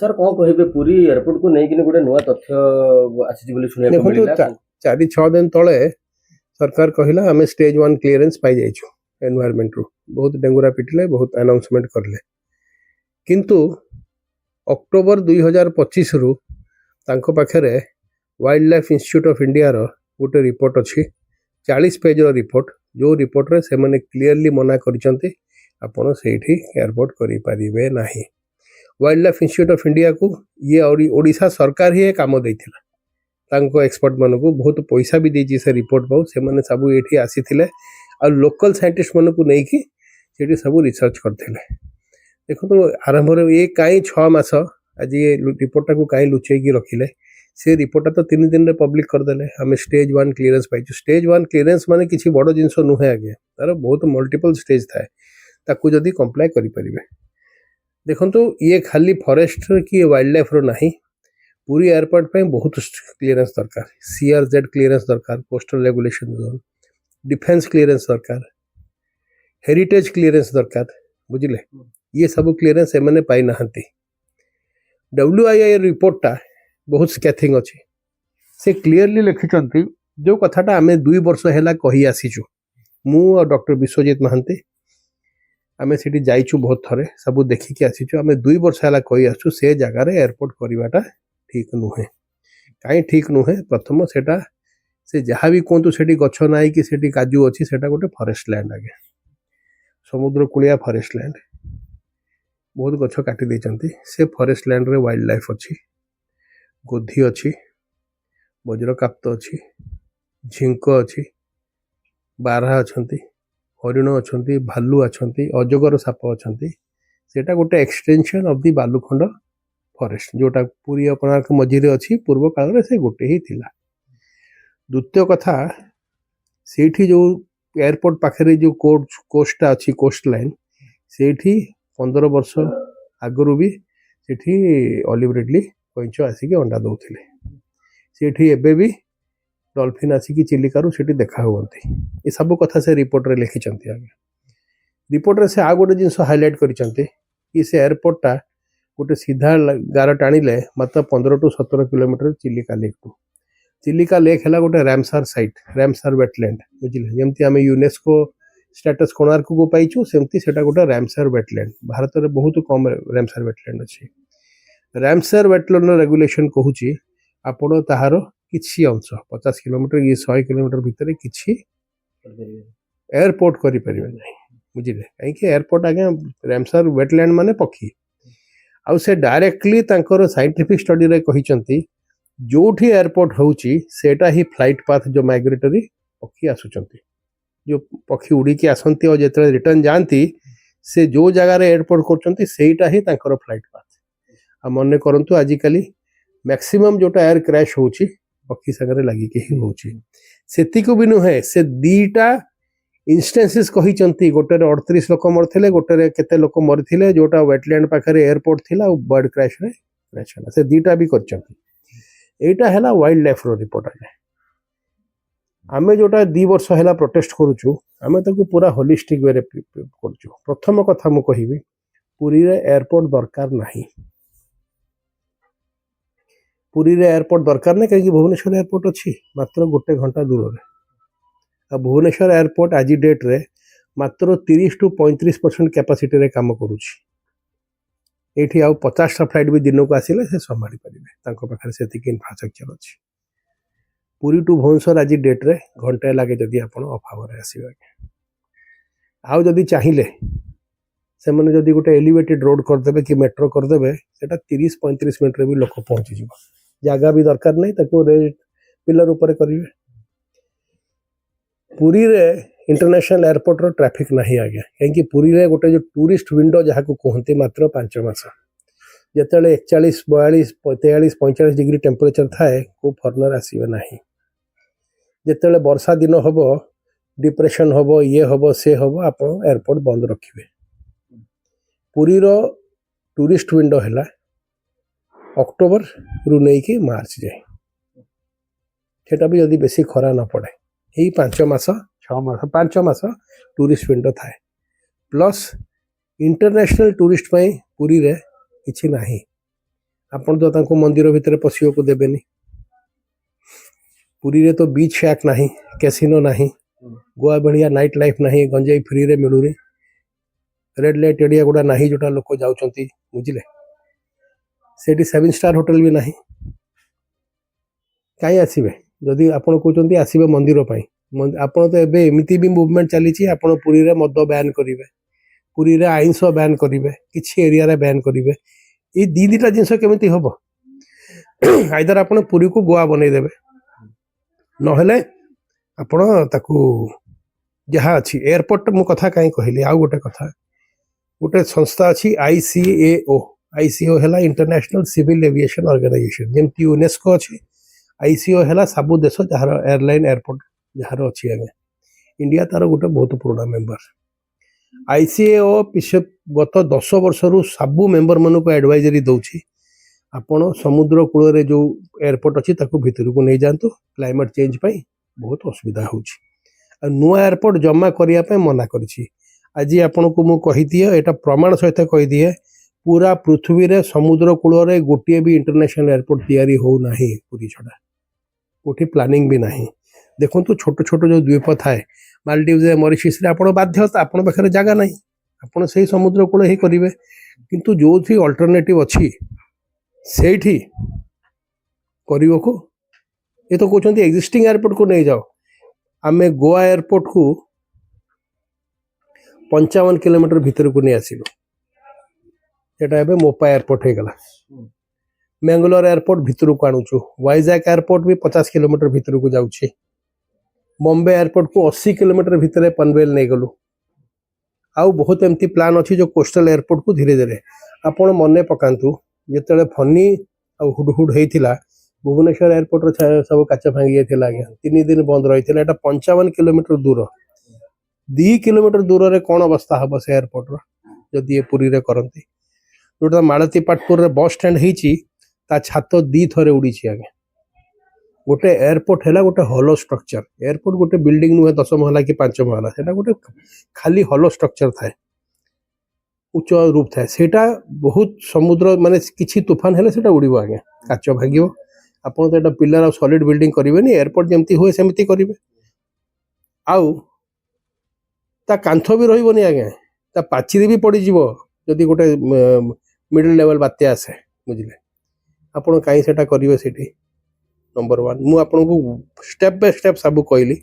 Sir कौन कहे Puri airport को नहीं कि गोटे नुआ तथ्य आसी देखो मिला 4-6 दिन तले सरकार कहला आम स्टेज 1 क्लीयरेंस पाई जाइछु एनवायरमेंट रु बहुत डेंगुरा पिटिले बहुत अनाउंसमेंट करले किंतु अक्टोबर 2025 रु तांको पाखरे wildlife institute of India रो गोटे रिपोर्ट अच्छी 40 पेज रिपोर्ट जो रिपोर्ट रे से माने क्लियरली मना करिसंते आपण सेठी एयरपोर्ट करि परिबे नाही। Wild life institute of India को ये ओडिशा सरकार ही काम देथिला तांको एक्सपर्ट मन को बहुत पैसा भी देछि से रिपोर्ट पाउ से माने सब एठी आसीथिले आ लोकल साइंटिस्ट मन को नै कि सेठी सब रिसर्च करथिले। देखो तो आरंभ रे ये काई 6 मास आज ये रिपोर्ट को काई लुचै की रखिले से रिपोर्ट तो 3 दिन रे पब्लिक कर देले हम स्टेज 1 क्लीयरेंस पाइछु। स्टेज 1 क्लीयरेंस माने किछि बड़ जिंस नुहे आगे तार बहुत मल्टीपल स्टेज थाए ताकू जदी कंप्लाई करि परिबे। देखो तो ये खाली फॉरेस्ट की वाइल्ड लाइफ रो नहीं पूरी एयरपोर्ट पे बहुत क्लीयरेंस दरकार सीआरजेड क्लीयरेंस दरकार coastal regulation zone defence clearance दरकार हेरिटेज क्लीयरेंस दरकार बुझिले ये सब क्लीयरेंस एमने पाई नाहंती। डब्ल्यूआईआई रिपोर्ट टा बहुत स्कैथिंग अच्छी से क्लियरली लिखिचंती जो कथाटा आमे 2 वर्ष हैला कहि आसीचु मु और डॉक्टर विश्वजीत महांती आमे सिटी जाइछु बहुत थरे सब देखिकी आसीछु आमे 2 वर्ष हैला कहि आसु से जगह रे एयरपोर्ट करवाटा ठीक नुहे काई ठीक नुहे। प्रथम सेटा से जहाँ भी कहतु सेठी गछ नाई कि सेठी काजू अच्छी सेटा गोटे फॉरेस्ट लैंड आगे समुद्र कूलिया फॉरेस्ट लैंड बहुत गछ काटी देचंती से फॉरेस्ट लैंड रे वाइल्ड लाइफ अच्छी गोधी अच्छी वज्रकाप्त अच्छी झिंक अच्छी बारहा अच्छी हरिण अच्छी भालू अच्छा अजगर साप अच्छा सेटा गोटे एक्सटेंशन ऑफ दी बालुखंड फॉरेस्ट जोटा पूरी कोणार्क मझिरे अच्छी पूर्व काल से गोटे ही थिला। द्वितीय कथा सेठी जो एयरपोर्ट पाखे जो कोस्टा अच्छी कोस्ट लाइन सेठी 15 वर्ष आगरू भी सेठी ऑलिव रिडली कंच आसिक अंडा दौले सेठी एबे भी डॉल्फिन आसिक चिलिकारु सेठी देखा हुअंती ये सब कथा से रिपोर्ट रे लिखिचंती। आगे रिपोर्ट रे से आ गोटे जिंस हाईलाइट करिचंती कि से एयरपोर्ट टा गोटे सीधा गार टाणिले मात्र 15 टू 17 किलोमीटर चिलिका लेक है गोटे रामसार साइट रामसार वेटलैंड बुझिले जमती आम यूनेस्को स्टेटस कोणार्क को पाइछु सेमती सेटा गोटे रामसार वेटलैंड भारत में बहुत कम रामसार वेटलैंड अच्छी। रामसार वेटलैंड रेगुलेशन कहूची आपण ताहार किछि अंश 50 किलोमीटर ये 100 किलोमीटर भितर किछि एयरपोर्ट करि परिबे नहीं बुझिले कहीं एयरपोर्ट आगे रामसार वेटलैंड माने पक्षी आउ से डायरेक्टली तांकर साइंटिफिक स्टडी रे कहिचंती जोठी एयरपोर्ट होउची सेटा ही फ्लाइट पाथ जो माइग्रेटरी पक्षी आसुचंती जो पक्षी उड़ी के आसंती और जेतरे रिटर्न जानती से जो जगह रे एयरपोर्ट करचंती सेटा ही तांकर फ्लाइट पाथ आ मने करंतु आजिकली मैक्सिमम जोटा एयर क्रैश होउची पक्षी संगे लगी के ही होउची सेति को भी नुहे से दीटा इंस्टेंसेस कहिचंती गोटे 38 लोक मरथिले गोटे केते लोक मरथिले जोटा वेटलैंड पाखरे एयरपोर्ट थिला बर्ड क्रैश रे क्रैश हला से दीटा भी करचंती एटा हला वाइल्ड लाइफ रो रिपोर्ट आले आमे जोटा 2 वर्ष हला प्रोटेस्ट करूछु आमे ताको पूरा होलिस्टिक वे रे करछु। प्रथम कथा मु कहिबी पुरी रे एयरपोर्ट दरकार नाही पुरी रे एयरपोर्ट दरकार नहीं कहीं भुवनेश्वर एयरपोर्ट अच्छी मात्र 1 घंटा दूर रे भुवनेश्वर एयरपोर्ट आज डेट रे मात्र 30 टू 35% कैपेसिटी रे काम करूची एठी आउ 50 टा फ्लाइट भी दिन को आसिले से संभाली परिबे तांको पाखरे सेतिक इंफ्रास्ट्रक्चर अछि। पुरी टू भुवनेश्वर आज डेट रे घंटे लागे जदि आपण ऑफ आवर आसीबे आउ जदि चाहिए से मैंने जदि गोटे एलिवेटेड रोड करदेवे कि मेट्रो करदेवे सेटा 30-35 मिनट रे भी लोक पहुंची जीव जगह भी दरकार नहीं ताको पिलर ऊपर करिवे। पुरी रे इंटरनेशनल एयरपोर्ट रो ट्रैफिक नहीं आ गया कहीं पुरी रे गोटे जो टूरिस्ट विंडो जहाँ को कहते मात्र 5 मास जिते 41, 42, 43, 45 डिग्री टेम्परेचर थाए को फॉरनर आसवे ना जिते वर्षा दिन हम डिप्रेशन हम ये हम से हम आप एयरपोर्ट बंद रखिए। पुरी रो टूरिस्ट विंडो है अक्टोबर रु नहीं कि मार्च जाए सेटा भी यदि बेसी खरा न पड़े यही 5 मास 6 मास 5 मास टूरिस्ट विंडो थाए प्लस इंटरनेशनल टूरिस्ट पाई पुरी रे किछि नाही आपण तो तांको मंदिर भितर पशिବାକୁ देबेनी पुरी रे तो बीच शैक नाही कैसिनो नाही गोवा बढ़िया नाइट लाइफ नाही गंजाई फ्री रे मिलुरी रेड लाइट एरिया गुड़ा नाही जोटा लोक जाउचंती बुझिले सेठी 7 स्टार होटल भी नाही काई आसीबे जदि आपण कहउचंती आसीबे मंदिर पई आपण तो एबे एमिति भी मूवमेंट चलीची आपण पुरी रे मद बैन करिवे पुरी रे आइंस बैन करिवे किछि एरिया रे बैन करिवे ई दी दिटा जिंस केमिति हबो आइदर आपण पुरी को गोवा बनै देबे नहले आपण ताकू जहाँ अच्छी एयरपोर्ट मु कथा कहीं कहली आउ गोटे कथा गोटे संस्था अच्छी आईसीओ है इंटरनेशनल सिविल एविएशन ऑर्गेनाइजेशन जमती यूनेस्को अच्छी आईसीओ है सबू देश जार एयरलाइन एयरपोर्ट जार अच्छी आगे इंडिया तार गोटे बहुत पुराना मेंबर आईसीओ गत 10 वर्ष सबू मेंबर मन को एडवाइजरी दौची आपण समुद्र कूल रे जो एयरपोर्ट अच्छी भितर को नहीं जातु क्लाइमेट चेंज पाई बहुत असुविधा होची नुआ एयरपोर्ट जमा करने मना करी आज आपण को मु कही दिए एटा प्रमाण सहित कही दिए पूरा पृथ्वी रे समुद्र कूल रे गोटे भी इंटरनेशनल एयरपोर्ट तैयारी हो नाही पूरी छड़ा कोठी प्लानिंग भी नाही देखो तो छोट छोट जो द्वीप थाए मालदीव्स मॉरिशस रे आपण बाध्य आपण पाखे जगह नहीं आपण से समुद्र कूल ही करेंगे किंतु जो थी अल्टरनेटिव अच्छी सेठी करिवो को ये तो कहते एक्जिस्टिंग एयरपोर्ट को नहीं जाओ आमे गोवा एयरपोर्ट को 55 किलोमीटर भीतर को नहीं आसिलु सेटा एबे मोपा एयरपोर्ट हो गला मैंगलोर एयरपोर्ट भीतर को आणुचु वाइजैक एयरपोर्ट भी 50 किलोमीटर भीतर को जाउछि बॉम्बे एयरपोर्ट को 80 किलोमीटर भीतर पनवेल नहीं गलु आउ बहुत एमती प्लान अच्छी जो कोस्टल एयरपोर्ट को धीरे धीरे आपण मने पकांतु जिते फनी आ हुडहुड होता भुवनेश्वर एयरपोर्ट सब काच भांगी जाता आज्ञा 3 दिन बंद रही है 55 किलोमीटर दूर 2 किलोमीटर दूर रे कौन अवस्था हम से एयरपोर्ट रदि पुरी रे करती जोटा मालती पाटपुर रे बस स्टैंड होती छात 2 थरे उड़ी आगे गोटे एयरपोर्ट है गोटे हॉलो स्ट्रक्चर एयरपोर्ट गोटे बिल्डिंग नुहे 10 महला कि 5 महला से गोटे खाली हॉलो स्ट्रक्चर थाए उच्च रूप थाए सेटा बहुत समुद्र माने किछि तूफान हेले सेटा उड़िबो आगे काच भागियो आपण तो एटा पिलर और सॉलिड बिल्डिंग करिवे नि एयरपोर्ट जेमती होए सेमती करिवे आउ ता कांथो भी रहिबो नि आगे ता पाचिरी भी पड़ी जीवो जदी गोटे मिडिल लेवल बाते आसे बुझिले आपण काई सेटा करिवे सेठी नंबर 1 मु आपण को स्टेप बाय स्टेप सब कहली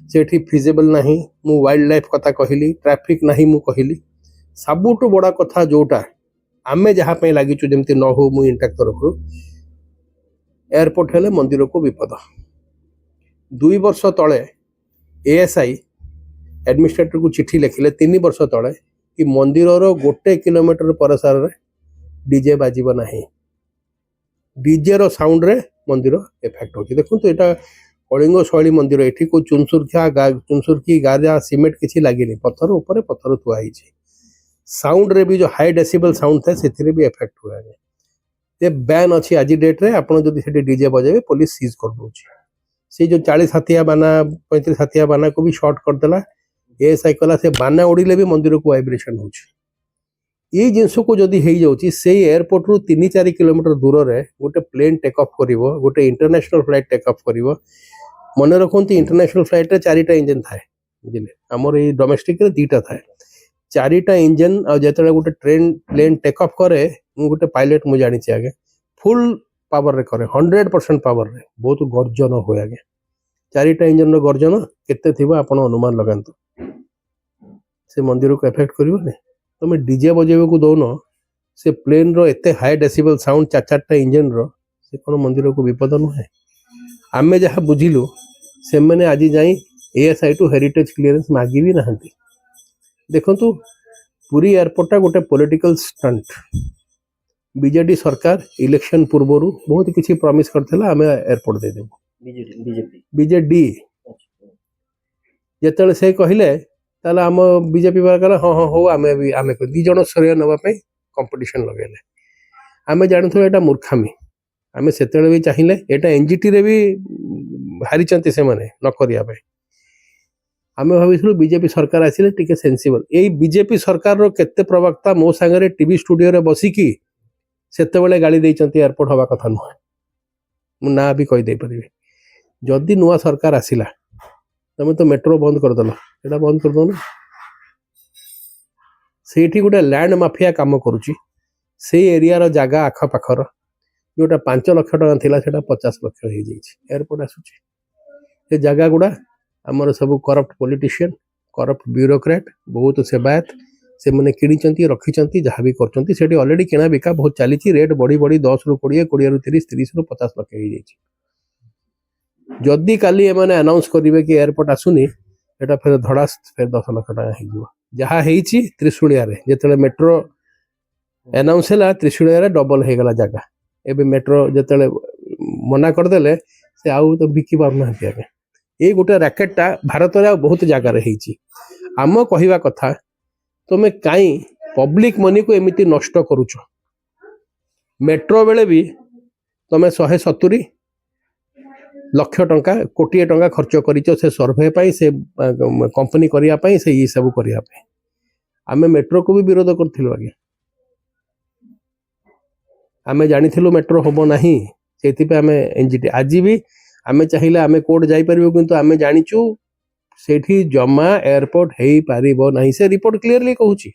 सेठी फिजिबल नाही मु वाइल्ड लाइफ कथा कहली ट्रैफिक नाही मु कहली सबुठ बड़ा कथा जोटा आमे जहाँ पे लगिचु जमती न हो मु इंटैक्ट तरफ एयरपोर्ट हेले मंदिर को विपद 2 वर्ष तले एएसआई एडमिनिस्ट्रेटर को चिट्ठी लिखिले 3 वर्ष तले कि मंदिर गोटे किलोमीटर परसार रे डीजे बाजिब नाही डीजे रो साउंड रे मंदिर इफेक्ट होची देखो तो एटा कलिंग शैली मंदिर एठी को चुनसुरखी गाजा सीमेंट किछि लागिनी पत्थर ऊपर पत्थर थुआ हिची साउंड रे भी जो हाई डेसिबल साउंड था से भी इफेक्ट हुआ है ये बैन अच्छी आज डेट रे आपण जदि सेठी डीजे बजेबे पुलिस सीज कर दोची से जो 40 हाथिया बाना 35 हाथिया बाना को भी शॉर्ट कर देला ए साइकला से बाना उड़ीले भी मंदिर को वाइब्रेशन होची ये जिंस को जदि हेई जाउची से एयरपोर्ट रु 3-4 किलोमीटर दूर रे गोटे प्लेन टेक ऑफ करिवो गोटे इंटरनेशनल फ्लाइट टेक ऑफ करिवो मने रखंती इंटरनेशनल फ्लाइट रे 4टा इंजन थाए बुझिले हमर ए डोमेस्टिक रे 2टा थाए 4टा इंजन और जिते गोटे ट्रेन प्लेन टेक ऑफ करे गोटे पायलट मुझे जानी आगे फुल पावर रे करे 100% पावर रे बहुत गर्जन हुए आगे 4टा इंजन गर्जन केते थिबा आपण अनुमान लगांतु से मंदिर को इफेक्ट करिवो ने तुम डीजे बजेबे को दोनो से प्लेन रो एते हाई डेसिबल साउंड 4टा इंजन रो से कोन मंदिर को विपद नुहे आमे जहा बुझिलु से माने आज जाई एएसआई टू हेरिटेज क्लियरेंस मागी भी नहंती देखंतु पूरी एयरपोर्ट गोटे पॉलिटिकल स्टंट बीजेडी सरकार इलेक्शन पूर्वरु बहुत किसी प्रॉमिस करथिला आमे एयरपोर्ट दे देबो बीजेडी जेतले से कहिले ताले हम बीजेपी वाला हां हां हो आमे को 2 जण श्रेय नबा पई कंपटीशन लगेले आमे जानथो एटा मूर्खामी आमे सेतेले भी चाहिए एटा एनजीटी रे भी हारी चंती से माने न करिया पई आमे भाविथु बीजेपी सरकार आसिले टिके सेंसिबल एई बीजेपी सरकार रो केते प्रवक्ता मो संगे टीवी स्टूडियो रे बसी की सेतेबेले गाड़ी देइचंती एयरपोर्ट हवा कथा नुह मु ना भी कहि दे परिबे जदि नुआ सरकार आसिला तमे तो मेट्रो बंद कर दलो एटा बंद कर दो ना सेठी गोटे लैंड माफिया काम करूची से एरिया रो जागा आख पाखर जोटा 5 लाख टका थिला सेटा 50 लाख हो जाइछि एयरपोर्ट आसुची से जगह गुड़ा आमर सब करप्ट पॉलिटिशियन करप्ट ब्यूरोक्रेट बहुत सेवायत से मैंने किणी रखी जहाँ भी कर ऑलरेडी किणा बिका बहुत चली रेट बढ़ी बढ़ी 10 रु 20 20 रु 30 30 रु 50 लाख हो जाइछि जदि काली एमाने अनाउंस करिवे कि एयरपोर्ट आसुनी एटा फिर धड़ास फिर 10 लाख टका हो जहाँ होइछि त्रिशूलिया रे जेतेले मेट्रो अनाउंस हैला त्रिशूलिया रे डबल हो गला जगह एबे मेट्रो जेतेले मना करदेले से आउ तो बिकी पारना आगे ये गोटे रैकेटा भारत रे बहुत जगार होइछि आम कहिवा कथा तुम कहीं पब्लिक मनी को एमिति नष्ट करूछ मेट्रो बेले भी तुम 170 लक्ष टंका कोटी टंका खर्च करिछ से सर्वे पाई से कंपनी करिया पाई से ये सब करिया पाई आमे मेट्रो को भी विरोध करथिलु आगे आमे जानिथिलु मेट्रो होबो नाही सेति पे आमे एनजीटी आज भी आमे चाहिए आमे कोर्ट जाई परिबो किंतु आमे जानिचु सेठी जमा एयरपोर्ट हेई पारिबो नाही से रिपोर्ट क्लियरली कहूची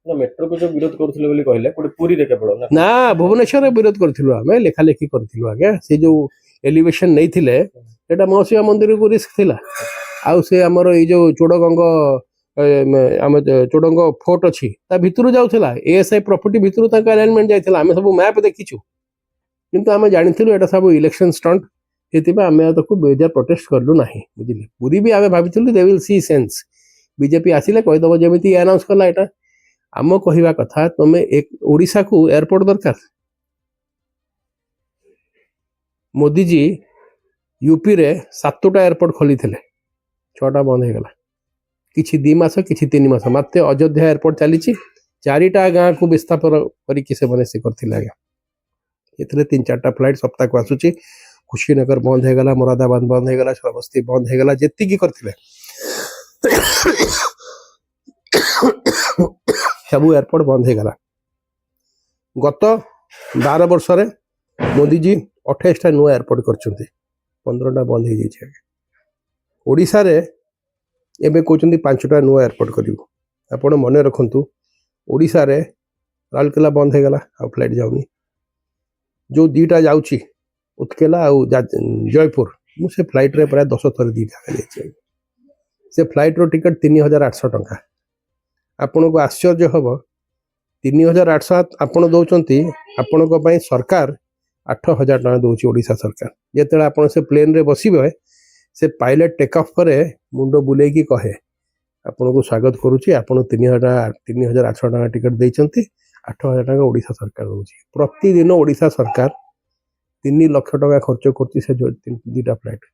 ना मेट्रो को जो विरोध करथिले बोली कहले कोटे पूरी रे केवल ना भुवनेश्वर रे विरोध करथिलु आमे लेखा लेखी करथिलु आगे से जो एलिवेशन नहीं थिले एटा मौसिया मंदिर को रिस्क थिला आउ से हमर ए जो चोडगंग आम चोडंग फोर्ट अच्छी भितर जाऊला एएसआई प्रॉपर्टी भितर अलाइनमेंट जाइए आम सब मैप देखीचु किंतु आम जानी एटा सब इलेक्शन स्टंट से आम ताको बेजार प्रोटेस्ट कलु ना बुझे पूरी भी आम भाई they will see sense BJP आसिले कहीदेव जमी अनाउंस कला एटा आम कहवा कथा तुम एक ओडिशा को एयरपोर्ट दरकार मोदी जी यूपी रे 7टा एयरपोर्ट खोली थे 6टा बंद हो गला किछि 2 मास किछि 3 मास मात्र अयोध्या एयरपोर्ट चली 4टा गाँ को विस्थापन करके से करथिले आगे एथरे 3-4टा फ्लाइट सप्ताह को आसुची कुशीनगर बंद हो गला मुरादाबाद बंद हो गला श्रावस्ती बंद हो गला जेति की करथिले सब एयरपोर्ट बंद हो गला गत 12 वर्ष रे मोदी जी 28टा नुआ एयरपोर्ट करछुंती 15टा बंद हो जाइए ओडिशा रे एबे कहते 5टा नुआ एयरपोर्ट करूँ आपण मन रखु ओडिशा रे राउरकेला बंद हो गला आ फ्लाइट जाऊनी जो 2टा जाऊँगी उत्केला आउ जयपुर मुझे फ्लाइट रे प्राय 10 थर 2टा से फ्लाइट रो टिकट 3800 टंका आपण को आश्चर्य हम 3800 आपण दौरान आपण सरकार 8000 टका दौर ओडिशा सरकार जिते आप से प्लेन रे बसबे से पायलट टेक ऑफ करे मुंड बुले की कहे आपन को स्वागत करुच्ची आपन 3800 टका टिकट देइचंती 8000 टका ओडिशा सरकार दउची प्रतिदिन ओडिशा सरकार 3 लाख टका खर्च करती से 2टा फ्लाइट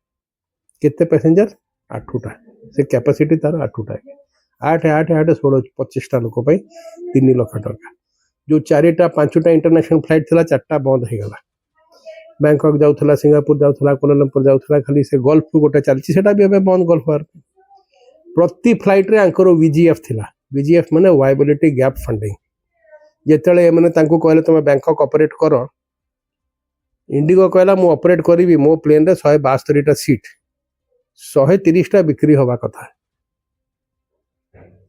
केते पैसेंजर 8टा से कैपेसिटी तार 8टा 8 8 8 16 25टा लोक 3 लाख टका जो 4टा 5टा इंटरनेशनल फ्लाइट थिला 4टा बंद हो गला बैंकॉक जाऊला सिंगापुर जाऊला कोलालमपुर जाऊला खाली से गल्फ को गोटे चलती से भी बंद गल्फ वार प्रति फ्लाइट रे आंकर वीजीएफ थिला वीजीएफ माने वायबिलिटी गैप फंडिंग जेतेले माने तांको कहले तुम बैंकॉक ऑपरेट कर इंडिगो कहला मु ऑपरेट करी मो प्लेन रे 172टा सीट 130टा बिक्री होवा कथा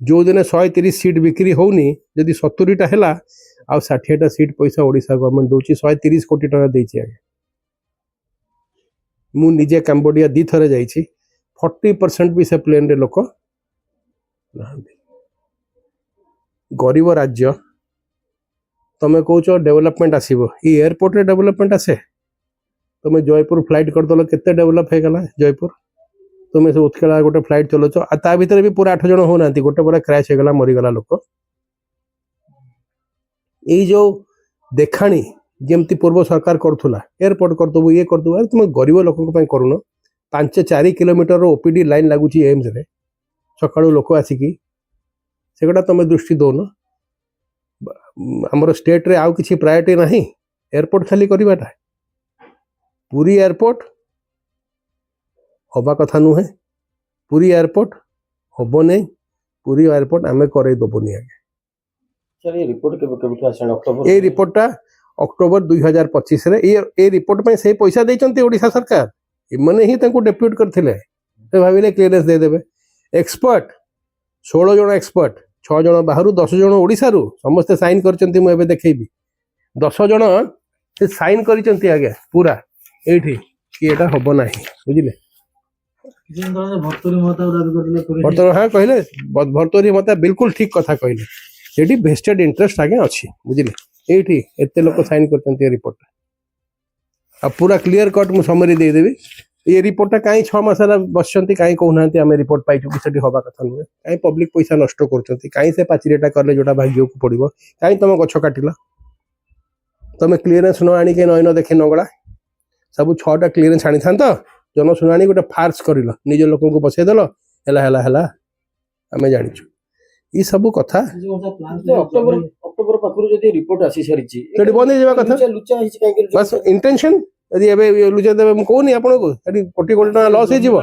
जो दिन 130 सीट बिक्री होनी जदि 70टा हैला आ 60टा सीट पैसा ओडिशा गवर्नमेंट दउची 130 कोटी टका देइची आगे मु निजे कंबोडिया 2 थरे जाइछि 40% भी से प्लेन रे लोक गरीब राज्य तमे कहूच डेवलपमेंट आसीबो ई एयरपोर्ट रे डेवलपमेंट आसे तमे जयपुर फ्लाइट कर दलो केते डेवलप हे गला जयपुर तुम से उत्केला गोटे फ्लाइट चलोच आ भितर भी पूरा 8 जन हो नांती गोटे पूरा क्रैश हो गला मरी गला लोक ये जो देखाणी जमती पूर्व सरकार करुला एयरपोर्ट करदबु ये करदबु अरे तुम गरीब लोक करून 5-4 किलोमीटर ओपीडी लाइन लगुच एम्स रे सका लोक आसिकी सेगुड़ा तुम दृष्टि दौन आमर स्टेट रे आउ किसी प्रायोरिटी ना एयरपोर्ट खाली करवाटा पूरी एयरपोर्ट हवा कथा नुहे पूरी एयरपोर्ट हम नहीं पूरी एयरपोर्ट आम कर दबुनि आगे ସାର୍ ଏ ରିପୋର୍ଟ କେବେଠୁ ଆସିଲାଣି ଅକ୍ଟୋବର এই রিপোর্টটা অক্টোবর 2025 রে এই রিপোর্ট ପାଇଁ সেই পয়সা ଦେଇଛନ୍ତି ଓଡ଼ିଶା ସରକାର ଏମାନେ ହିଁ ତାଙ୍କୁ ଡେପ୍ୟୁଟ କରିଥିଲେ ସେ ଭାବିଲେ କ୍ଲିୟରେନ୍ସ ଦେଇଦେବେ ଏକ୍ସପର୍ଟ 16 ଜଣ ଏକ୍ସପର୍ଟ 6 ଜଣ ବାହାରୁ 10 ଜଣ ଓଡ଼ିଶାରୁ ସମସ୍ତେ ସାଇନ୍ କରିଛନ୍ତି ମୁଁ ଏବେ ଦେଖେଇବି 10 ଜଣ ସେ ସାଇନ୍ କରିଛନ୍ତି ଆଜ୍ଞା ପୁରା ଏଇଠି କି ଏଟା ହବ ନାହିଁ ବୁଝିଲେ ବର୍ତ୍ତମାନ ହଁ କହିଲେ ଭର୍ତ୍ତରୀ ମତେ ବିଲକୁଲ ଠିକ କଥା କହିଲେ ସେଠି ଭେଷ୍ଟେଡ ଇଣ୍ଟରେଷ୍ଟ ଆଜ୍ଞା ଅଛି ବୁଝିଲେ ଏଇଠି ଏତେ ଲୋକ ସାଇନ୍ କରିଛନ୍ତି ଏ ରିପୋର୍ଟଟା ଆଉ ପୁରା କ୍ଲିୟର କଟ୍ ମୁଁ ସମରି ଦେଇଦେବି ଏ ରିପୋର୍ଟଟା କାହିଁ 6 ମାସ ହେଲା ବସିଛନ୍ତି କାହିଁ କହୁନାହାନ୍ତି ଆମେ ରିପୋର୍ଟ ପାଇଛୁ କି ସେଠି ହବା କଥା ନୁହେଁ କାହିଁ ପବ୍ଲିକ ପଇସା ନଷ୍ଟ କରୁଛନ୍ତି କାହିଁ ସେ ପାଚିରିଟା କଲେ ଯୋଉଟା ଭାଙ୍ଗିବାକୁ ପଡିବ କାହିଁ ତମ ଗଛ କାଟିଲ ତମେ କ୍ଲିୟରେନ୍ସ ନ ଆଣିକି ନଈନ ଦେଖି ନଗଳା ସବୁ 6ଟା କ୍ଲିୟରେନ୍ସ ଆଣିଥାନ୍ତ ଜନଶୁଣାଣି ଗୋଟେ ଫାର୍ସ କରିଲ ନିଜ ଲୋକଙ୍କୁ ବସେଇଦେଲ ହେଲା ଆମେ ଜାଣିଛୁ এই ସବୁ କଥା ଅକ୍ଟୋବର ପାଖରୁ ଯଦି ରିପୋର୍ଟ ଆସି ସାରିଛି ସେଠି ବନ୍ଦ ହେଇଯିବା କଥା ଲୁଚା ହେଇଛି କାହିଁକି ବାସ୍ ଇଣ୍ଟେନସନ ଯଦି ଏବେ ଲୁଚେଇ ଦେବେ ମୁଁ କହୁନି ଆପଣଙ୍କୁ ସେଠି କୋଟି କୋଟି ଟଙ୍କା ଲସ୍ ହେଇଯିବ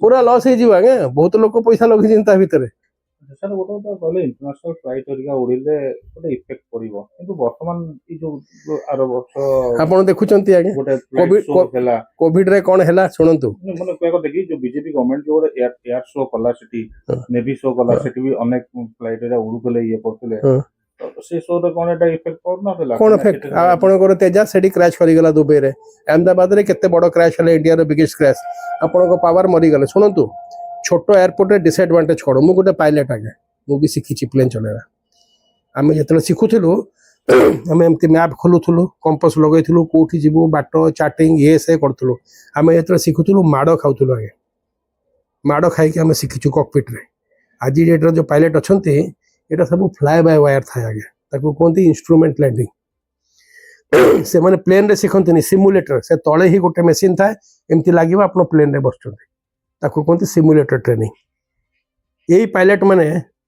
ପୁରା ଲସ୍ ହେଇଯିବ ଆଜ୍ଞା ବହୁତ ଲୋକ ପଇସା ଲଗେଇଛନ୍ତି ତା ଭିତରେ ସାର୍ ଗୋଟେ କହିଲେ ଇଣ୍ଟରନ୍ୟାସନାଲ ଫ୍ଲାଇଟ୍ ହେରିକା ଉଡ଼ିଲେ ଗୋଟେ ଇଫେକ୍ଟ ପଡ଼ିବ କିନ୍ତୁ ବର୍ତ୍ତମାନ ଏଇ ଯୋଉ ଆର ବର୍ଷ ଆପଣ ଦେଖୁଛନ୍ତି ଆଜ୍ଞା ଗୋଟେ ଫ୍ଲାଇଟ୍ ଶୋ ହେଲା କୋଭିଡ ରେ କଣ ହେଲା ଶୁଣନ୍ତୁ ମାନେ କହିବା କଥା କି ଯୋଉ ବିଜେପି ଗଭର୍ଣ୍ଣମେଣ୍ଟ ଯୋଉ ଗୋଟେ ଏୟାର ଶୋ କଲା ସେଠି ନେଭି ଶୋ କଲା ସେଠି ବି ଅନେକ ଫ୍ଲାଇଟ୍ ରେ ଉଡୁଥିଲେ ଇଏ କରୁଥିଲେ ସେ ଶୋରେ କଣ ଏଟା ଇଫେକ୍ଟ କରୁନଥିଲା କଣ ଇଫେକ୍ଟ ଆପଣଙ୍କର ତେଜା ସେଠି କ୍ରାଶ କରିଗଲା ଦୁବାଇରେ ଅହମଦାବାଦରେ କେତେ ବଡ କ୍ରାଶ ହେଲା ଇଣ୍ଡିଆର ବିଗେଷ୍ଟ କ୍ରାଶ ଆପଣଙ୍କ ପାୱାର ମରିଗଲେ ଶୁଣନ୍ତୁ छोट एयरपोर्ट डिसएडवांटेज कौन मुझे गोटे पायलट आगे मुझे शिखी प्लेन चलेगा आम जो शिखुलु आम एमती मैप खोलुलु कंपास लगेलु कौटी जीवु बाट चाटिंग ये से करूँ आम जो शिखुलु माड़ खाऊलु आगे माड़ खाई आम शिखीचु कॉकपिट आज डेट्रे जो पायलट अच्छा यहाँ सब फ्लाए बाय वायर था आगे कहते इंस्ट्रूमेंट लैंडिंग से मैंने प्लेन रे शिखती सिमुलेटर से तले ही गोटे मेसीन था एमती लगे आप प्लेन रे बस कहते सिमुलेटर ट्रेनिंग यही पायलट माने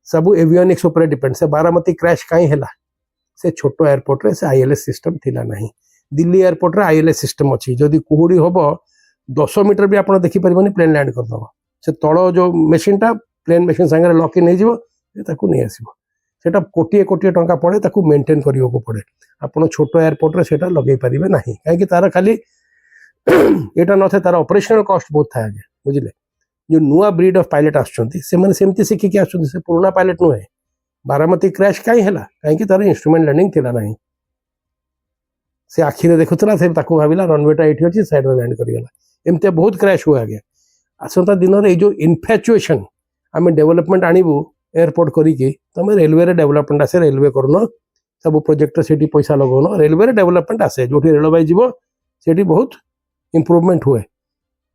सब एवियोनिक्स ऊपर डिपेंड से बारामती क्रैश कहीं है से छोट एयरपोर्ट रे से आईएलएस सिस्टम थिला नहीं दिल्ली एयरपोर्ट रे आईएलएस सिस्टम अच्छी जदि कुहुड़ी हम 10 मीटर भी आप देखिपर प्लेन लैंड करदेव से तल जो मेसीनटा प्लेन मेसीन सागर लक इन नहीं आसटा कोटे कोटे टंका पड़े ताकू मेंटेन करने पड़े आप छोट एयरपोर्ट रे सेटा लगे पारे ना कहीं तार खाली यहाँ न तार ऑपरेशनल कॉस्ट बहुत था आगे बुझे जो नुआ ब्रीड ऑफ पायलट आसमती शिखिकी आस पुराना पायलट नुहे बारामती क्रैश कहीं है कहीं तार इंस्ट्रूमेंट लैंडिंग थिला नहीं से आखिरे देखुला से भाविला रनवेटा ये अच्छी साइड में लैंड करगला एमती बहुत क्रैश हुए आगे आसंता दिन में जो इनफैचुएशन आम डेवलपमेंट आणबू एयरपोर्ट करिकी तुम रेलवे रे डेवलपमेंट आसे रेलवे करन सब प्रोजेक्ट से पैसा लगौन रेलवे रे डेवलपमेंट आसे जो रेलवे जीव से बहुत इम्प्रूवमेंट हुए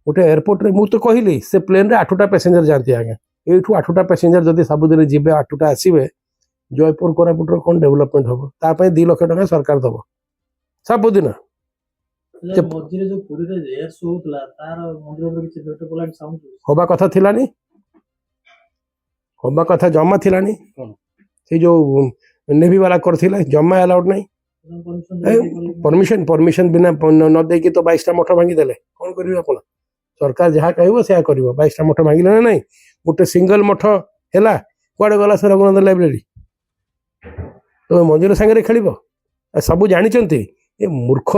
गोटे एयरपोर्ट रे मुझे तो कहली से प्लेन रे 8टा पैसेंजर जाती आगे यू 8टा पैसेंजर जब सबुदिन जी 8टा आसवे जयपुर कोरापुट कौन डेवलपमेंट हम तापाई 2 लाख टका सरकार दब सबुदिन हवा कथा थिलानी हवा कथा जमा थिलानी से जो नेवी वाला करथिला जमा अलाउड नहीं परमिशन बिना न देकी तो 22टा मठ भांगी देले कौन करिवे आपण सरकार जहाँ कहब से कर 22टा मठ भांगिले ना नहीं गोटे सिंगल मठ है कुआडे गला से रघुनाथ लाइब्रेरी तो मंदिर सांगे खेल सब जानी ये मूर्ख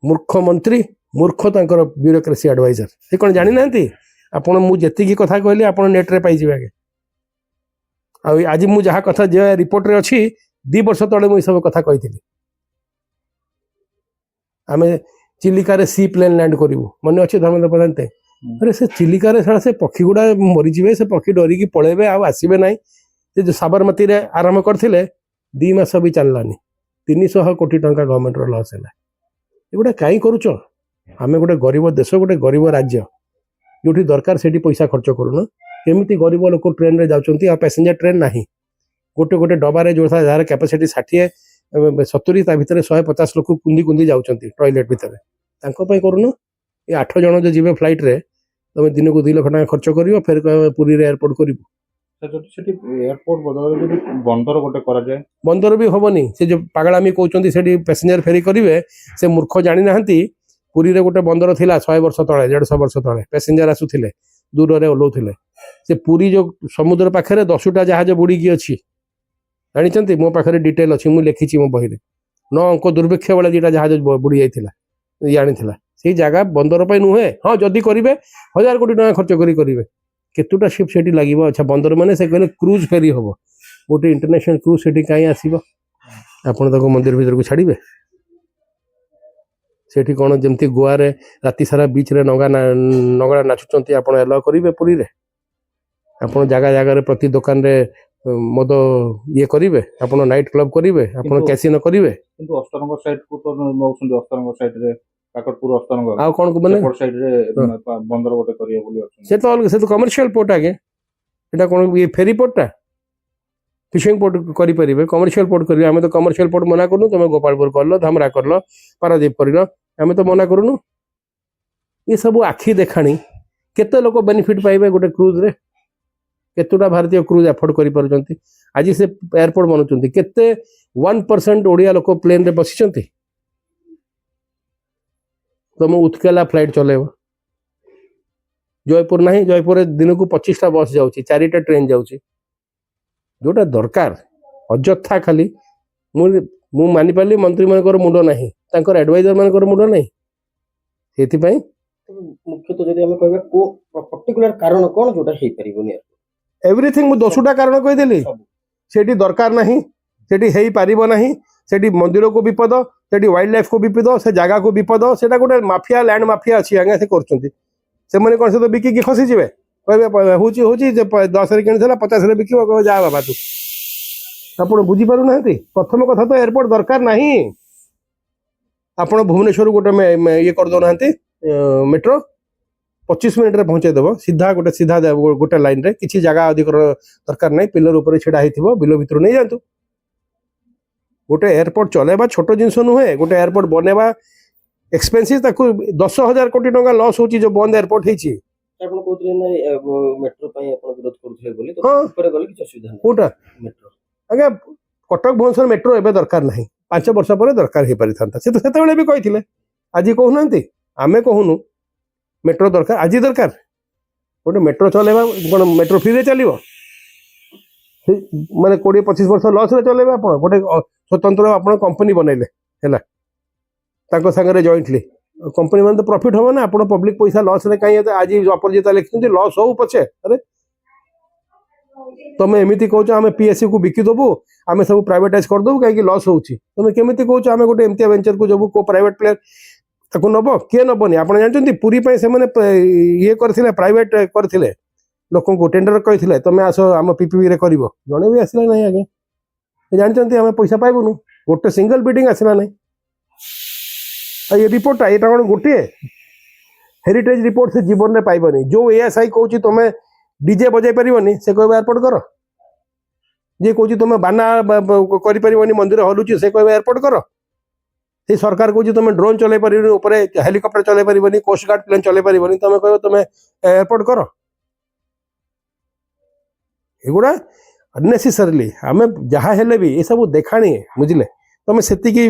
मूर्ख मंत्री मूर्ख तर ब्यूरोक्रेसी एडवाइजर ये कौन जानी ना आपड़ मुझे कथा कहली आप नेट्रे पाइबे आगे आज मुझे जहाँ कथा जो रिपोर्ट रे अच्छी 2 वर्ष तले मुझे सब कथा कही आम चिलिका रे सी प्लेन लैंड करूँ मन अच्छे धर्मेंद्र प्रधान अरे से चिलिका रे सारा से पक्षी गुड़ा मरीजे से पक्षी डरिकी पलैबे आसबे ना जो साबरमती रे आरंभ करते 2 मास भी चललानी 300 कोटी टंका गवर्नमेंट रो लॉस है एगुड़ा कहीं करुच आम गोटे गरीब देश गोटे गरीब राज्य जो दरकार से पैसा खर्च करूना केमी गरीब लोक ट्रेन रे जाउछंती आ पैसेंजर ट्रेन नहीं गोटे गोटे डबारे जो था जार कैपेसिटी 60-70 ता भितर 150 लोक कुंदी कुंदी जाउछंती टॉयलेट भितर तांको पई करूना ये 8 जन जो जीवे फ्लाइट रे तुम दिन को 2 लाख टका खर्च करियो फिर पुरी रे एयरपोर्ट करिवो एयरपोर्ट बदल बंदर गोटे करा जाए बंदर भी होबनी से जो पागलामी कहउछंती सेठी पैसेंजर फेरी करिवे से मूर्ख जानि नाहंती पुरी रे गोटे बंदर थिला 100 वर्ष तळे 150 वर्ष तळे पैसेंजर आसुथिले दूर रे ओलौथिले से पुरी जो समुद्र पाखरे 10टा जहाज बुड़ी की अच्छी ଜାଣିଛନ୍ତି ମୋ ପାଖରେ ଡିଟେଲ ଅଛି, ମୁଁ ଲେଖିଛି ମୋ ବହିରେ। 9 ଅଙ୍କ ଦୁର୍ଭିକ୍ଷ ବେଳେ ଦିଟା ଜାହାଜ ବୁଡ଼ି ଯାଇଥିଲା, ଇଏ ଆଣିଥିଲା। ସେଇ ଜାଗା ବନ୍ଦର ପାଇଁ ନୁହେଁ। ହଁ ଯଦି କରିବେ 1000 କୋଟି ଟଙ୍କା ଖର୍ଚ୍ଚ କରିବେ, କେତେଟା ସିପ୍ ସେଠି ଲାଗିବ? ଆଚ୍ଛା ବନ୍ଦର ମାନେ ସେ କହିଲେ କ୍ରୁଜ୍ ଫେରି ହବ, ଗୋଟେ ଇଣ୍ଟରନ୍ୟାସନାଲ କ୍ରୁଜ୍ ସେଠି କାହିଁ ଆସିବ? ଆପଣ ତାକୁ ମନ୍ଦିର ଭିତରକୁ ଛାଡ଼ିବେ? ସେଠି କ'ଣ ଯେମିତି ଗୋଆରେ ରାତି ସାରା ବିଚ୍ରେ ନଗଡ଼ା ନାଚୁଛନ୍ତି, ଆପଣ ଏଲାଓ କରିବେ ପୁରୀରେ? ଆପଣ ଜାଗା ଜାଗାରେ ପ୍ରତି ଦୋକାନରେ ମଦ ଇଏ କରିବେ? ଆପଣ ନାଇଟ୍ କ୍ଲବ୍ କରିବେ? ଆପଣ କ୍ୟାସିନୋ କରିବେ? କିନ୍ତୁ ଅସ୍ତରଙ୍ଗ ସାଇଡକୁ ତ ନଉଛନ୍ତି, ଅସ୍ତରଙ୍ଗ ସାଇଡରେ କାକଟପୁର ଅସ୍ତରଙ୍ଗ ଆଉ କ'ଣ ମାନେ ସେପଟ ସାଇଡରେ ବନ୍ଦର ଗୋଟେ କରିବେ ବୋଲି ଅଛନ୍ତି। ସେ ତ ଅଲଗା, ସେ ତ କମର୍ସିଆଲ ପୋର୍ଟ ଆଜ୍ଞା। ଏଇଟା କ'ଣ ଇଏ ଫେରି ପୋର୍ଟଟା? ଫିସିଂ ପୋର୍ଟ କରିପାରିବେ, କମର୍ସିଆଲ ପୋର୍ଟ କରିବେ। ଆମେ ତ କମର୍ସିଆଲ ପୋର୍ଟ ମନା କରୁନୁ। ତମେ ଗୋପାଳପୁର କରିଲ, ଧାମରା କରିଲ, ପାରାଦୀପ କରିଲ, ଆମେ ତ ମନା କରୁନୁ। ଏ ସବୁ ଆଖି ଦେଖାଣି। କେତେ ଲୋକ ବେନିଫିଟ୍ ପାଇବେ ଗୋଟେ କ୍ରୁଜରେ? କେତେଟା ଭାରତୀୟ କ୍ରୁଜ୍ ଆଫୋର୍ଡ କରିପାରୁଛନ୍ତି? ଆଜି ସେ ଏୟାରପୋର୍ଟ ବନଉଛନ୍ତି, କେତେ 1% ଓଡ଼ିଆ ଲୋକ ପ୍ଲେନରେ ବସିଛନ୍ତି? ତମ ଉତ୍କଲା ଫ୍ଲାଇଟ୍ ଚଲେଇବ। ଜୟପୁର ନାହିଁ, ଜୟପୁରରେ ଦିନକୁ 25ଟା ବସ୍ ଯାଉଛି, 4ଟା ଟ୍ରେନ୍ ଯାଉଛି। ଯୋଉଟା ଦରକାର ଅଯଥା ଖାଲି ମୁଁ ମାନିପାରିଲି ମନ୍ତ୍ରୀମାନଙ୍କର ମୁଣ୍ଡ ନାହିଁ, ତାଙ୍କର ଆଡଭାଇଜର ମାନଙ୍କର ମୁଣ୍ଡ ନାହିଁ। ସେଥିପାଇଁ ମୁଖ୍ୟତଃ ଯଦି ଆମେ କହିବା କୋ ପର୍ଟିକୁଲାର କାରଣ କ'ଣ ଯୋଉଟା ହେଇପାରିବନି? ଏଭ୍ରିଥିଙ୍ଗ ମୁଁ 10ଟା କାରଣ କହିଦେଲି। ସେଠି ଦରକାର ନାହିଁ, ସେଠି ହେଇପାରିବ ନାହିଁ, ସେଠି ମନ୍ଦିରକୁ ବିପଦ, ସେଠି ୱାଇଲ୍ଡ ଲାଇଫକୁ ବିପଦ, ସେ ଜାଗାକୁ ବିପଦ। ସେଟା ଗୋଟେ ମାଫିଆ, ଲ୍ୟାଣ୍ଡ ମାଫିଆ ଅଛି ଆଜ୍ଞା, ସେ କରୁଛନ୍ତି। ସେମାନେ କ'ଣ ସହିତ ବିକିକି ଖସିଯିବେ? କହିବେ ହଉଛି 10ରେ କିଣିଥିଲା 50ରେ ବିକିବ, କହିବ ଯା ବାବା ତୁ। ଆପଣ ବୁଝିପାରୁନାହାନ୍ତି। ପ୍ରଥମ କଥା ତ ଏୟାରପୋର୍ଟ ଦରକାର ନାହିଁ। ଆପଣ ଭୁବନେଶ୍ୱରରୁ ଗୋଟେ ଇଏ କରିଦେଉନାହାନ୍ତି, ମେଟ୍ରୋ 25 ମିନିଟ୍ରେ ପହଞ୍ଚେଇ ଦେବ, ସିଧା ଗୋଟେ ଲାଇନ୍ରେ। କିଛି ଜାଗା ଅଧିକ ଦରକାର ନାହିଁ, ପିଲର ଉପରେ ଛିଡ଼ା ହେଇଥିବ, ବିଲ ଭିତରୁ ନେଇଯାଆନ୍ତୁ। ଗୋଟେ ଏୟାରପୋର୍ଟ ଚଲେଇବା ଛୋଟ ଜିନିଷ ନୁହେଁ। ଗୋଟେ ଏୟାରପୋର୍ଟ ବନେଇବା ଏକ୍ସପେନ୍ସିଭ୍। ତାକୁ 10,000 କୋଟି ଟଙ୍କା ଲସ୍ ହେଉଛି ଯୋଉ ବନ୍ଦ ଏୟାରପୋର୍ଟ ହେଇଛି। ଆପଣ କହୁଥିଲେ ନା ମେଟ୍ରୋ ପାଇଁ ଆପଣ ବିରୋଧ କରୁଥିଲେ ବୋଲି, ତ ହଁ। ଉପରେ ଗଲେ କିଛି ଅସୁବିଧା ନାହିଁ। କୋଉଟା ମେଟ୍ରୋ ଆଜ୍ଞା, କଟକ ଭୁବନେଶ୍ୱର ମେଟ୍ରୋ ଏବେ ଦରକାର ନାହିଁ, 5 ବର୍ଷ ପରେ ଦରକାର ହେଇପାରିଥାନ୍ତା। ସେ ତ ସେତେବେଳେ ବି କହିଥିଲେ, ଆଜି କହୁନାହାନ୍ତି। ଆମେ କହୁନୁ ମେଟ୍ରୋ ଦରକାର, ଆଜି ଦରକାର। ଗୋଟେ ମେଟ୍ରୋ ଚଲେଇବା କ'ଣ ମେଟ୍ରୋ ଫ୍ରିରେ ଚାଲିବ? ମାନେ 20-25 ବର୍ଷ ଲସ୍ରେ ଚଲେଇବେ ଆପଣ? ଗୋଟେ ସ୍ୱତନ୍ତ୍ର ଆପଣ କମ୍ପାନୀ ବନେଇଲେ ହେଲା, ତାଙ୍କ ସାଙ୍ଗରେ ଜଏଣ୍ଟଲି କମ୍ପାନୀ ମାନେ ତ ପ୍ରଫିଟ୍ ହବ ନା। ଆପଣ ପବ୍ଲିକ ପଇସା ଲସ୍ରେ କାହିଁ? ଆଜି ଅପରାଜିତା ଲେଖିଛନ୍ତି ଲସ୍ ହଉ ପଛେ, ଆରେ ତମେ ଏମିତି କହୁଛ ଆମେ PSU କୁ ବିକିଦେବୁ, ଆମେ ସବୁ ପ୍ରାଇଭେଟାଇଜ କରିଦେବୁ, କାହିଁକି ଲସ୍ ହେଉଛି? ତମେ କେମିତି କହୁଛ ଆମେ ଗୋଟେ ଏମିତିଆ ଭେଞ୍ଚରକୁ ଯିବୁ? କୋଉ ପ୍ରାଇଭେଟ ପ୍ଲେୟାର ତାକୁ ନବ? କିଏ ନବନି? ଆପଣ ଜାଣିଛନ୍ତି ପୁରୀ ପାଇଁ ସେମାନେ ଇଏ କରିଥିଲେ, ପ୍ରାଇଭେଟ କରିଥିଲେ, ଲୋକଙ୍କୁ ଟେଣ୍ଡର କହିଥିଲେ ତମେ ଆସ ଆମ PPPରେ କରିବ। ଜଣେ ବି ଆସିଲା ନାହିଁ ଆଜ୍ଞା। ଜାଣିଛନ୍ତି ଆମେ ପଇସା ପାଇବୁନୁ, ଗୋଟେ ସିଙ୍ଗଲ ବିଲ୍ଡିଂ ଆସିଲା ନାହିଁ। ଆଉ ଏ ରିପୋର୍ଟଟା ଏଇଟା କ'ଣ ଗୋଟିଏ ହେରିଟେଜ ରିପୋର୍ଟ? ସେ ଜୀବନରେ ପାଇବନି। ଯୋଉ ASI କହୁଛି ତମେ DJ ବଜାଇ ପାରିବନି, ସେ କହିବ ଏୟାରପୋର୍ଟ କର। ଯିଏ କହୁଛି ତମେ ବାନା କରିପାରିବନି, ମନ୍ଦିର ହଲୁଛି, ସେ କହିବ ଏୟାରପୋର୍ଟ କର। ସେଇ ସରକାର କହୁଛି ତମେ ଡ୍ରୋନ୍ ଚଲେଇ ପାରିବନି, ଉପରେ ହେଲିକପ୍ଟର ଚଲେଇ ପାରିବନି, କୋଷ୍ଟ ଗାର୍ଡ ପ୍ଲେନ୍ ଚଲେଇ ପାରିବନି, ତମେ କହିବ ତମେ ଏୟାରପୋର୍ଟ କର। ଏଗୁଡ଼ା ଅନନେସେସାରିଲି ଆମେ ଯାହା ହେଲେ ବି ଏସବୁ ଦେଖାଣି, ବୁଝିଲେ? ତମେ ସେତିକି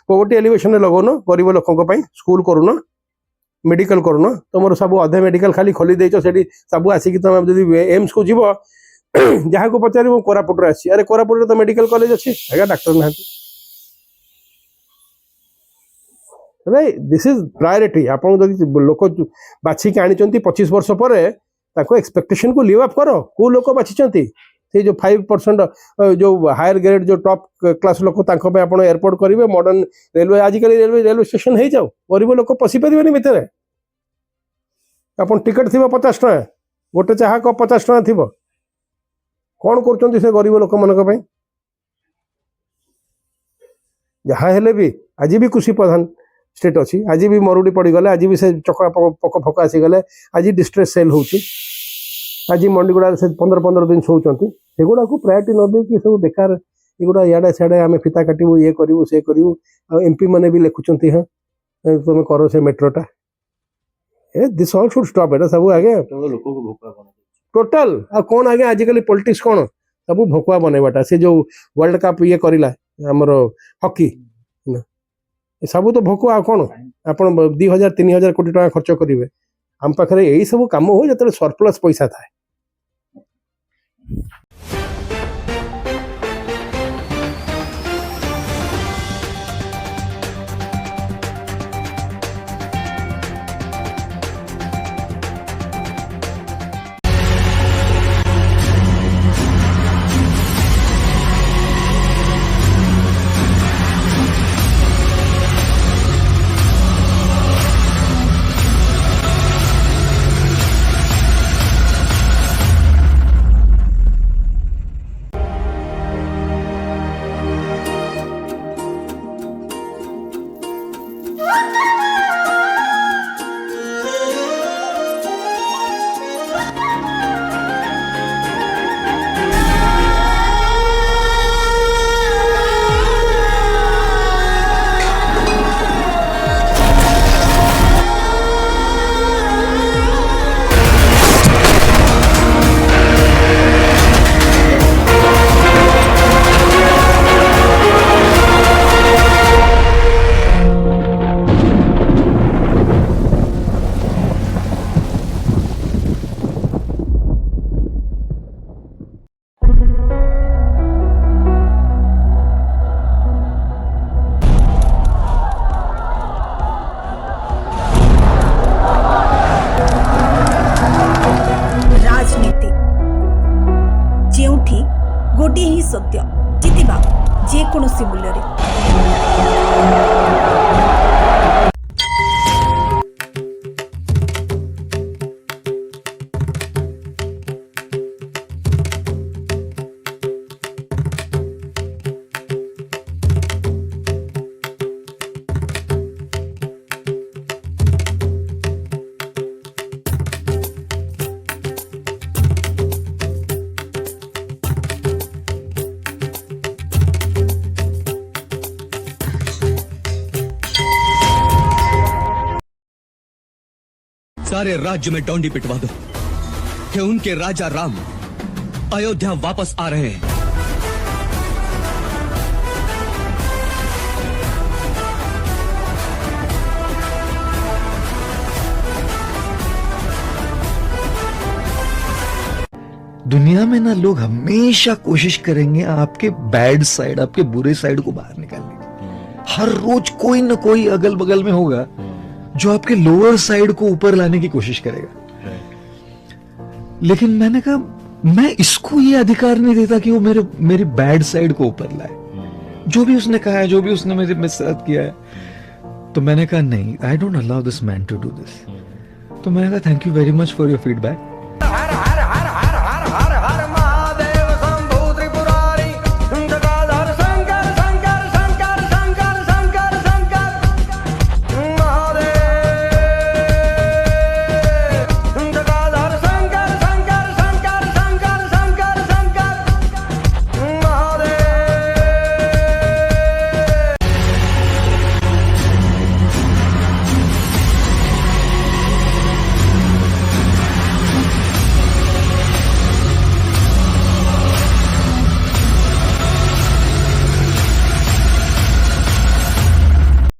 ପୋଭର୍ଟି ଏଲିଭେସନରେ ଲଗଉନ, ଗରିବ ଲୋକଙ୍କ ପାଇଁ ସ୍କୁଲ କରୁନ, ମେଡିକାଲ କରୁନ। ତମର ସବୁ ଅଧେ ମେଡିକାଲ ଖାଲି ଖୋଲି ଦେଇଛ, ସେଠି ସବୁ ଆସିକି ତମେ ଯଦି ଏମ୍ସକୁ ଯିବ, ଯାହାକୁ ପଚାରିବ କୋରାପୁଟରେ ଆସିଛି, ଆରେ କୋରାପୁଟରେ ତ ମେଡିକାଲ କଲେଜ ଅଛି ଆଜ୍ଞା, ଡାକ୍ତର ନାହାନ୍ତି। This is priority. ଆପଣ ଯଦି ଲୋକ ବାଛିକି ଆଣିଛନ୍ତି 25 ବର୍ଷ ପରେ, ତାଙ୍କ ଏକ୍ସପେକ୍ଟେସନକୁ ଲିଭ୍ ଅପ୍ କର। କୋଉ ଲୋକ ବାଛିଛନ୍ତି? ସେ ଯୋଉ 5% ଯୋଉ ହାୟର ଗ୍ରେଡ୍ ଯୋଉ ଟପ୍ କ୍ଲାସ ଲୋକ, ତାଙ୍କ ପାଇଁ ଆପଣ ଏୟାରପୋର୍ଟ କରିବେ। ମଡର୍ନ ରେଲୱେ, ଆଜିକାଲି ରେଲୱେ ଷ୍ଟେସନ ହେଇଯାଉ, ଗରିବ ଲୋକ ପଶି ପାରିବେନି ଭିତରେ। ଆପଣ ଟିକେଟ ଥିବ 50 ଟଙ୍କା, ଗୋଟେ ଚାହା କପ୍ 50 ଟଙ୍କା ଥିବ। କ'ଣ କରୁଛନ୍ତି ସେ ଗରିବ ଲୋକମାନଙ୍କ ପାଇଁ? ଯାହା ହେଲେ ବି ଆଜି ବି କୃଷି ପ୍ରଧାନ ଷ୍ଟେଟ୍ ଅଛି, ଆଜି ବି ମରୁଡ଼ି ପଡ଼ିଗଲେ, ଆଜି ବି ସେ ଚକା ପୋକ ଫୋକ ଆସିଗଲେ, ଆଜି ଡିଷ୍ଟ୍ରେସ୍ ସେଲ୍ ହେଉଛି, ଆଜି ମଣ୍ଡିଗୁଡ଼ାରେ ସେ 15 ଦିନ ଶୋଉଛନ୍ତି। ସେଗୁଡ଼ାକୁ ପ୍ରାୟୋରିଟି ନ ଦେଇକି ସବୁ ବେକାର ଏଗୁଡ଼ା ଇଆଡ଼େ ସିଆଡ଼େ ଆମେ ଫିତା କାଟିବୁ, ଇଏ କରିବୁ, ସେ କରିବୁ। ଆଉ MP ମାନେ ବି ଲେଖୁଛନ୍ତି, ହଁ ତମେ କର ସେ ମେଟ୍ରୋଟା। This all should stop. ଏଟା ସବୁ ଆଜ୍ଞା ଲୋକଙ୍କୁ ଭୋକା ଟୋଟାଲ। ଆଉ କ'ଣ ଆଜ୍ଞା ଆଜିକାଲି ପଲିଟିକ୍ସ କ'ଣ? ସବୁ ଭକୁଆ ବନେଇବାଟା। ସେ ଯୋଉ ୱାର୍ଲଡ କପ୍ ଇଏ କରିଲା ଆମର ହକି, ସବୁ ତ ଭକୁଆ। ଆଉ କ'ଣ? ଆପଣ 2,000-3,000 କୋଟି ଟଙ୍କା ଖର୍ଚ୍ଚ କରିବେ, ଆମ ପାଖରେ ଏଇ ସବୁ କାମ ହୁଏ ଯେତେବେଳେ ସରପ୍ଲସ୍ ପଇସା ଥାଏ। सारे राज्य में डोंडी पिटवा दो कि उनके राजा राम अयोध्या वापस आ रहे हैं। दुनिया में ना लोग हमेशा कोशिश करेंगे आपके बैड साइड, आपके बुरे साइड को बाहर निकालने की। हर रोज कोई ना कोई अगल बगल में होगा जो आपके लोअर साइड को ऊपर लाने की कोशिश करेगा। लेकिन मैंने कहा मैं इसको ये अधिकार नहीं देता कि वो मेरी बैड साइड को ऊपर लाए। जो भी उसने कहा है, जो भी उसने मेरे साथ किया है, तो मैंने कहा नहीं, I don't allow this man to do this. तो मैंने कहा thank you very much for your feedback.